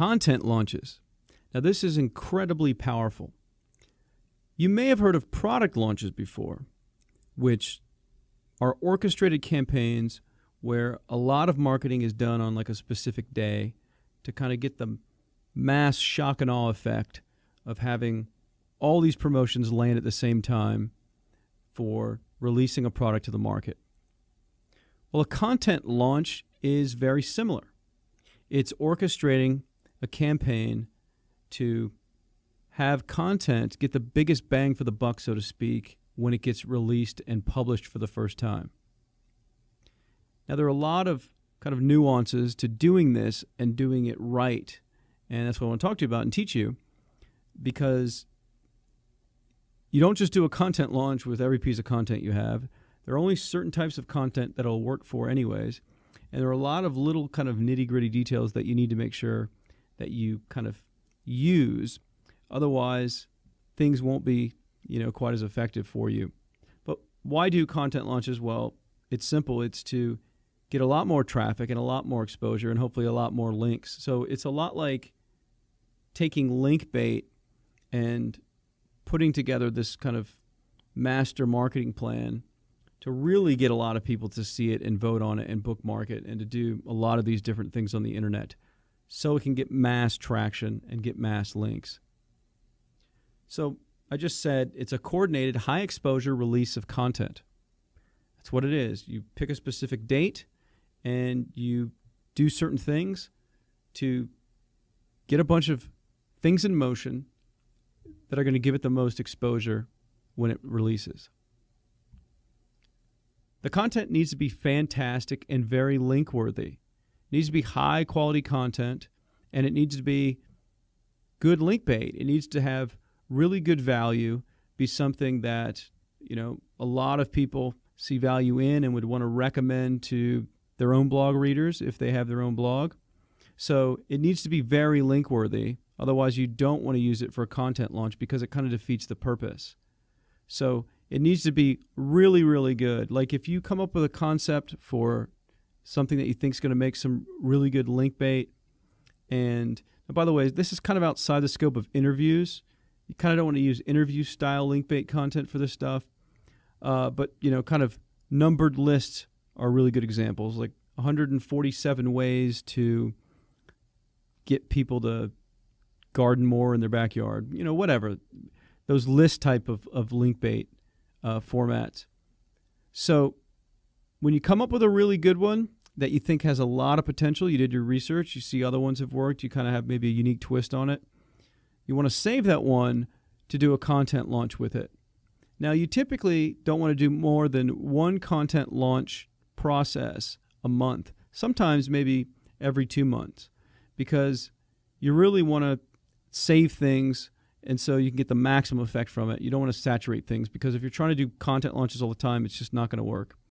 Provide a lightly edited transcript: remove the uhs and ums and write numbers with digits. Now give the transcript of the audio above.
Content launches. Now, this is incredibly powerful. You may have heard of product launches before, which are orchestrated campaigns where a lot of marketing is done on like a specific day to kind of get the mass shock and awe effect of having all these promotions land at the same time for releasing a product to the market. Well, a content launch is very similar. It's orchestrating a campaign to have content get the biggest bang for the buck, so to speak, when it gets released and published for the first time. Now, there are a lot of kind of nuances to doing this and doing it right, and that's what I want to talk to you about and teach you, because you don't just do a content launch with every piece of content you have. There are only certain types of content that it'll work for anyways, and there are a lot of little kind of nitty-gritty details that you need to make sure that you kind of use. Otherwise, things won't be, quite as effective for you. But why do content launches? Well, it's simple. It's to get a lot more traffic and a lot more exposure and hopefully a lot more links. So it's a lot like taking link bait and putting together this kind of master marketing plan to really get a lot of people to see it and vote on it and bookmark it and to do a lot of these different things on the internet so it can get mass traction and get mass links. So I just said it's a coordinated high exposure release of content. That's what it is. You pick a specific date and you do certain things to get a bunch of things in motion that are going to give it the most exposure when it releases. The content needs to be fantastic and very link-worthy. It needs to be high-quality content, and it needs to be good link bait. It needs to have really good value, be something that, a lot of people see value in and would want to recommend to their own blog readers if they have their own blog. So it needs to be very link-worthy. Otherwise, you don't want to use it for a content launch because it kind of defeats the purpose. So it needs to be really, really good. Like if you come up with a concept for something that you think is going to make some really good link bait, and by the way, this is kind of outside the scope of interviews. You kind of don't want to use interview-style link bait content for this stuff. But, kind of numbered lists are really good examples, like 147 ways to get people to garden more in their backyard, whatever. Those list type of link bait formats. So when you come up with a really good one that you think has a lot of potential, you did your research, you see other ones have worked, you kind of have maybe a unique twist on it, you want to save that one to do a content launch with it. Now, you typically don't want to do more than one content launch process a month, sometimes maybe every 2 months, because you really want to save things and so you can get the maximum effect from it. You don't want to saturate things because if you're trying to do content launches all the time, it's just not going to work.